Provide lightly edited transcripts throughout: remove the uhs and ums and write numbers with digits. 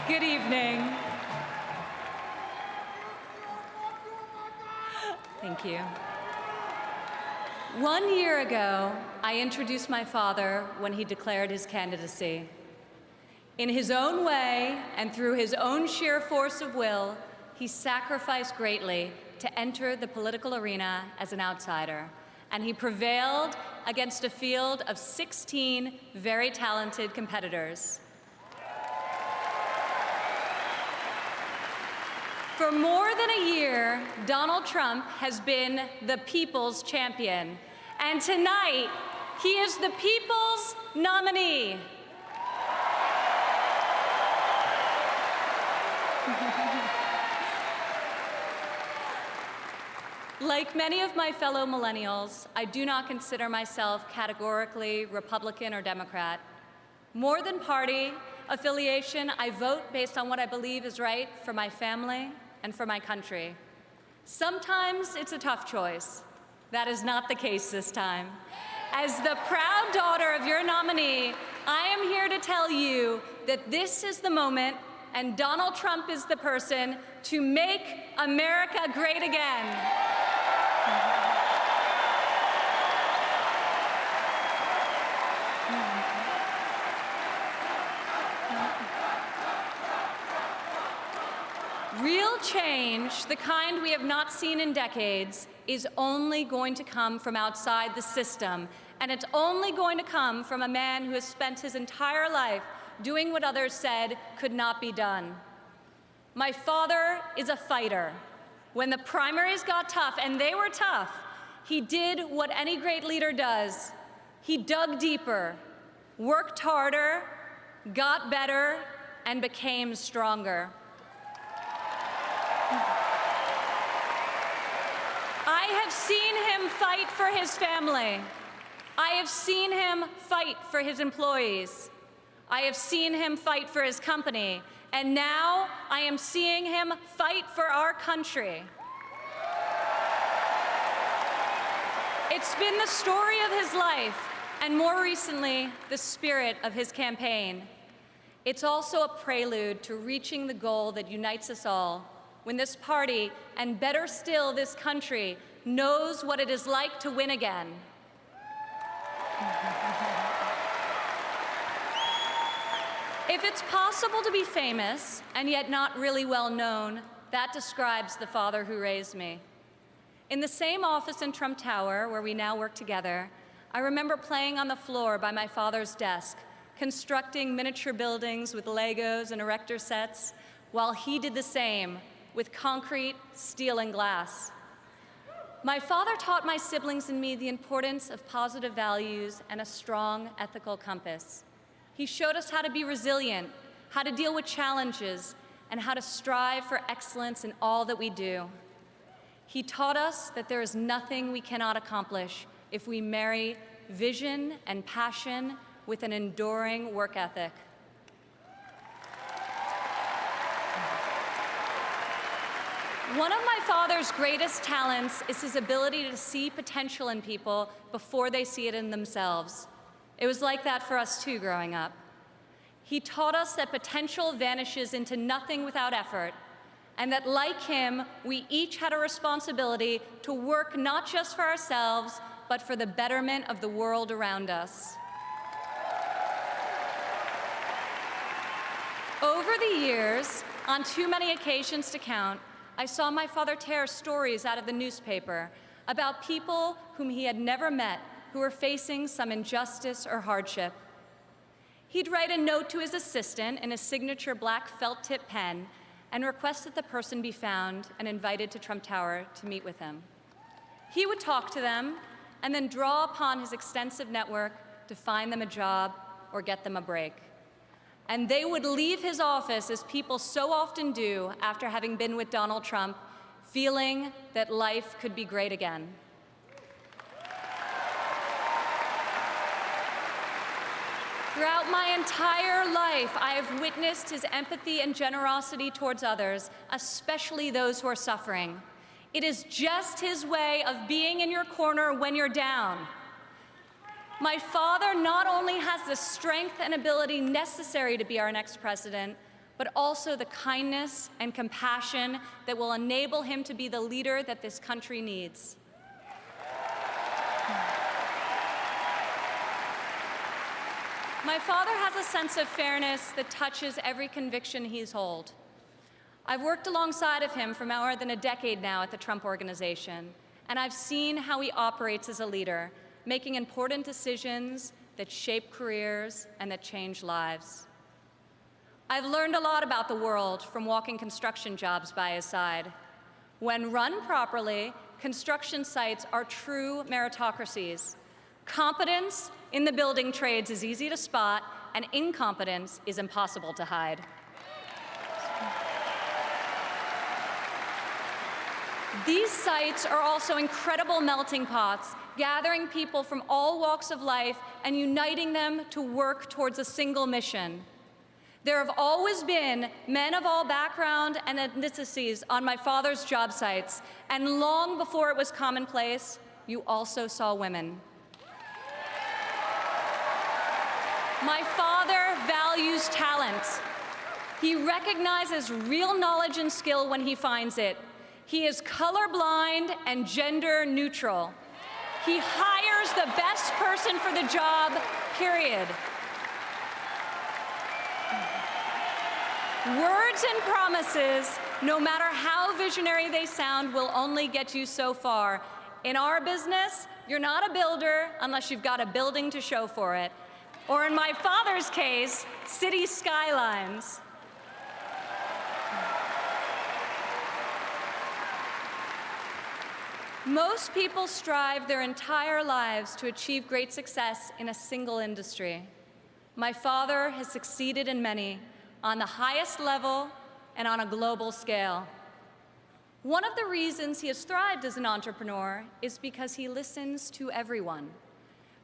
Good evening. Thank you. 1 year ago, I introduced my father when he declared his candidacy. In his own way and through his own sheer force of will, he sacrificed greatly to enter the political arena as an outsider, and he prevailed against a field of 16 very talented competitors. For more than a year, Donald Trump has been the people's champion, and tonight, he is the people's nominee. Like many of my fellow millennials, I do not consider myself categorically Republican or Democrat. More than party affiliation, I vote based on what I believe is right for my family and for my country. Sometimes it's a tough choice. That is not the case this time. As the proud daughter of your nominee, I am here to tell you that this is the moment and Donald Trump is the person to make America great again. Real change, the kind we have not seen in decades, is only going to come from outside the system, and it's only going to come from a man who has spent his entire life doing what others said could not be done. My father is a fighter. When the primaries got tough, and they were tough, he did what any great leader does. He dug deeper, worked harder, got better, and became stronger. I have seen him fight for his family. I have seen him fight for his employees. I have seen him fight for his company. And now I am seeing him fight for our country. It's been the story of his life, and more recently, the spirit of his campaign. It's also a prelude to reaching the goal that unites us all, when this party, and better still, this country, knows what it is like to win again. If it's possible to be famous and yet not really well known, that describes the father who raised me. In the same office in Trump Tower, where we now work together, I remember playing on the floor by my father's desk, constructing miniature buildings with Legos and erector sets, while he did the same with concrete, steel, and glass. My father taught my siblings and me the importance of positive values and a strong ethical compass. He showed us how to be resilient, how to deal with challenges, and how to strive for excellence in all that we do. He taught us that there is nothing we cannot accomplish if we marry vision and passion with an enduring work ethic. One of my father's greatest talents is his ability to see potential in people before they see it in themselves. It was like that for us too growing up. He taught us that potential vanishes into nothing without effort, and that like him, we each had a responsibility to work not just for ourselves, but for the betterment of the world around us. Over the years, on too many occasions to count, I saw my father tear stories out of the newspaper about people whom he had never met who were facing some injustice or hardship. He'd write a note to his assistant in a signature black felt-tip pen and request that the person be found and invited to Trump Tower to meet with him. He would talk to them and then draw upon his extensive network to find them a job or get them a break. And they would leave his office, as people so often do after having been with Donald Trump, feeling that life could be great again. Throughout my entire life, I have witnessed his empathy and generosity towards others, especially those who are suffering. It is just his way of being in your corner when you're down. My father not only has the strength and ability necessary to be our next president, but also the kindness and compassion that will enable him to be the leader that this country needs. My father has a sense of fairness that touches every conviction he's held. I've worked alongside of him for more than a decade now at the Trump Organization, and I've seen how he operates as a leader, making important decisions that shape careers and that change lives. I've learned a lot about the world from walking construction jobs by his side. When run properly, construction sites are true meritocracies. Competence in the building trades is easy to spot, and incompetence is impossible to hide. These sites are also incredible melting pots, gathering people from all walks of life and uniting them to work towards a single mission. There have always been men of all background and ethnicities on my father's job sites, and long before it was commonplace, you also saw women. My father values talent. He recognizes real knowledge and skill when he finds it. He is colorblind and gender neutral. He hires the best person for the job, period. Words and promises, no matter how visionary they sound, will only get you so far. In our business, you're not a builder unless you've got a building to show for it. Or in my father's case, city skylines. Most people strive their entire lives to achieve great success in a single industry. My father has succeeded in many, on the highest level and on a global scale. One of the reasons he has thrived as an entrepreneur is because he listens to everyone.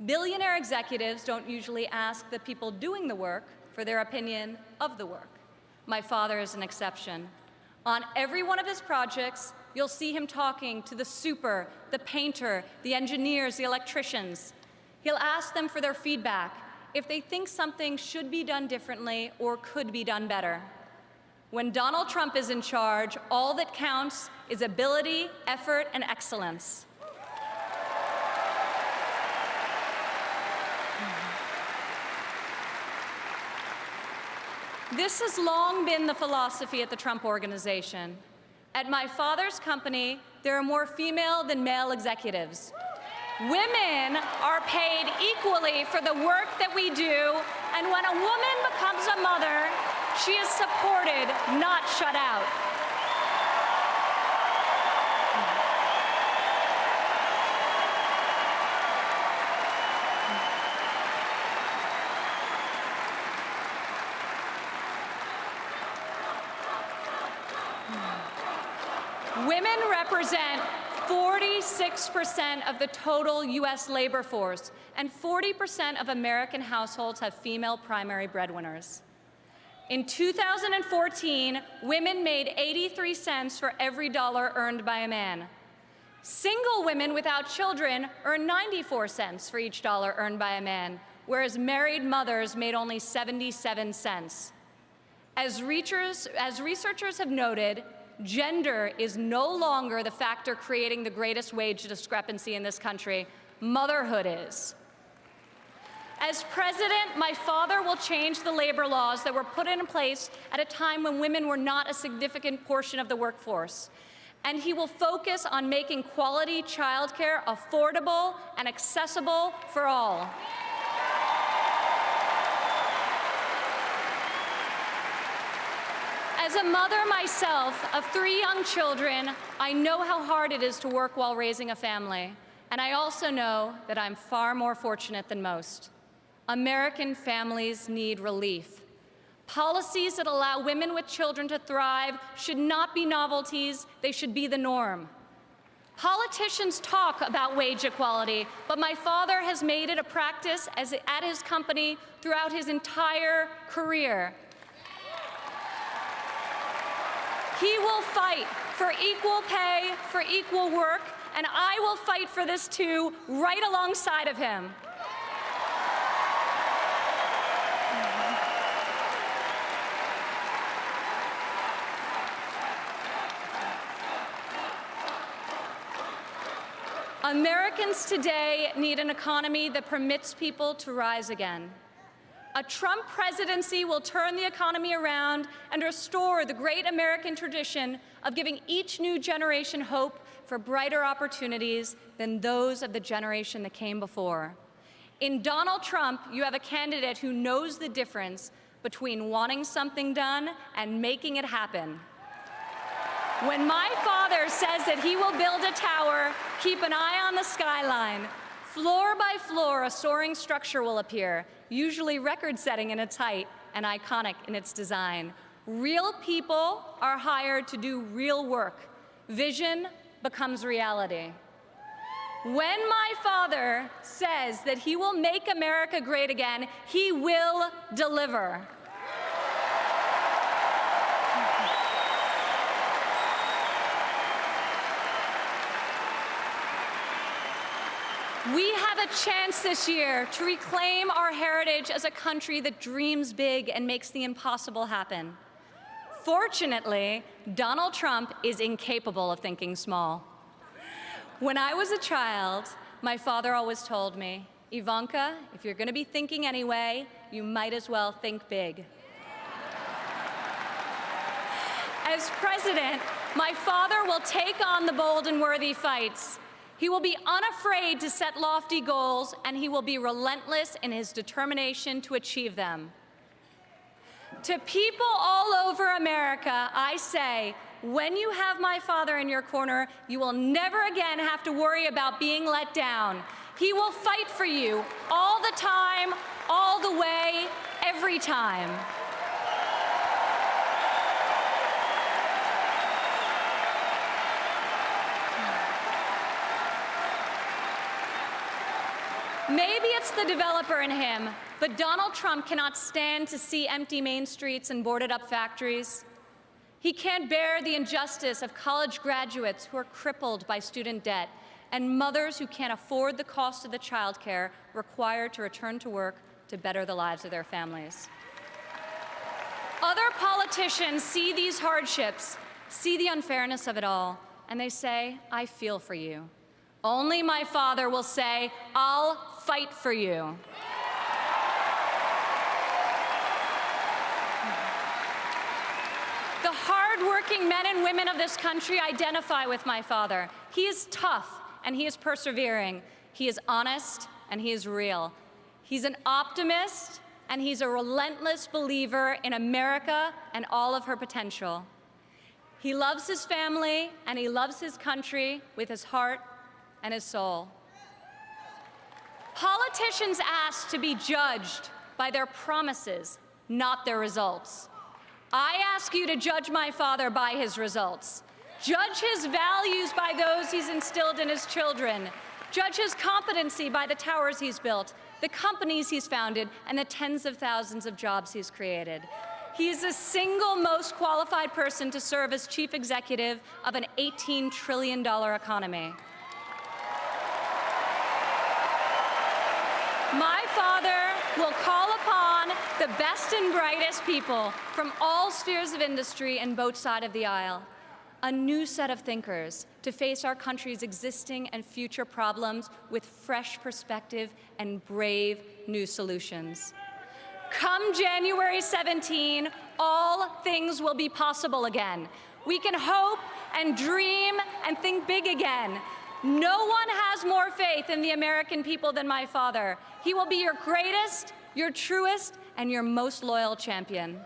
Billionaire executives don't usually ask the people doing the work for their opinion of the work. My father is an exception. On every one of his projects, you'll see him talking to the super, the painter, the engineers, the electricians. He'll ask them for their feedback, if they think something should be done differently or could be done better. When Donald Trump is in charge, all that counts is ability, effort, and excellence. This has long been the philosophy at the Trump Organization. At my father's company, there are more female than male executives. Women are paid equally for the work that we do, and when a woman becomes a mother, she is supported, not shut out. Women represent 46% of the total U.S. labor force, and 40% of American households have female primary breadwinners. In 2014, women made 83 cents for every dollar earned by a man. Single women without children earn 94 cents for each dollar earned by a man, whereas married mothers made only 77 cents. As researchers have noted, gender is no longer the factor creating the greatest wage discrepancy in this country. Motherhood is. As president, my father will change the labor laws that were put in place at a time when women were not a significant portion of the workforce. And he will focus on making quality childcare affordable and accessible for all. As a mother myself of 3 young children, I know how hard it is to work while raising a family. And I also know that I'm far more fortunate than most. American families need relief. Policies that allow women with children to thrive should not be novelties, they should be the norm. Politicians talk about wage equality, but my father has made it a practice at his company throughout his entire career. He will fight for equal pay, for equal work, and I will fight for this too, right alongside of him. Americans today need an economy that permits people to rise again. A Trump presidency will turn the economy around and restore the great American tradition of giving each new generation hope for brighter opportunities than those of the generation that came before. In Donald Trump, you have a candidate who knows the difference between wanting something done and making it happen. When my father says that he will build a tower, keep an eye on the skyline. Floor by floor, a soaring structure will appear, usually record-setting in its height and iconic in its design. Real people are hired to do real work. Vision becomes reality. When my father says that he will make America great again, he will deliver. We have a chance this year to reclaim our heritage as a country that dreams big and makes the impossible happen. Fortunately, Donald Trump is incapable of thinking small. When I was a child, my father always told me, Ivanka, if you're going to be thinking anyway, you might as well think big. As president, my father will take on the bold and worthy fights. He will be unafraid to set lofty goals, and he will be relentless in his determination to achieve them. To people all over America, I say, when you have my father in your corner, you will never again have to worry about being let down. He will fight for you all the time, all the way, every time. Maybe it's the developer in him, but Donald Trump cannot stand to see empty main streets and boarded-up factories. He can't bear the injustice of college graduates who are crippled by student debt and mothers who can't afford the cost of the childcare required to return to work to better the lives of their families. Other politicians see these hardships, see the unfairness of it all, and they say, I feel for you. Only my father will say, I'll fight for you. The hard-working men and women of this country identify with my father. He is tough and he is persevering. He is honest and he is real. He's an optimist and he's a relentless believer in America and all of her potential. He loves his family and he loves his country with his heart and his soul. Politicians ask to be judged by their promises, not their results. I ask you to judge my father by his results. Judge his values by those he's instilled in his children. Judge his competency by the towers he's built, the companies he's founded, and the tens of thousands of jobs he's created. He is the single most qualified person to serve as chief executive of an $18 trillion economy. My father will call upon the best and brightest people from all spheres of industry and both sides of the aisle, a new set of thinkers to face our country's existing and future problems with fresh perspective and brave new solutions. Come January 17, all things will be possible again. We can hope and dream and think big again. No one has more faith in the American people than my father. He will be your greatest, your truest, and your most loyal champion.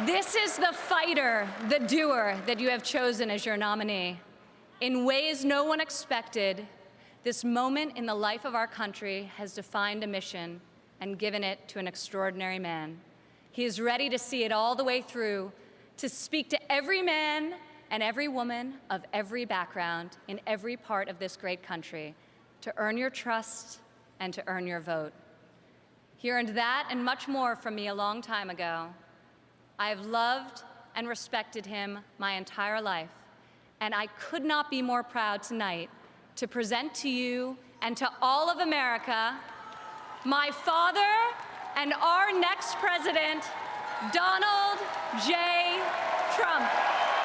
This is the fighter, the doer that you have chosen as your nominee. In ways no one expected, this moment in the life of our country has defined a mission and given it to an extraordinary man. He is ready to see it all the way through, to speak to every man and every woman of every background in every part of this great country, to earn your trust and to earn your vote. He earned that and much more from me a long time ago. I have loved and respected him my entire life, and I could not be more proud tonight to present to you and to all of America my father, and our next president, Donald J. Trump.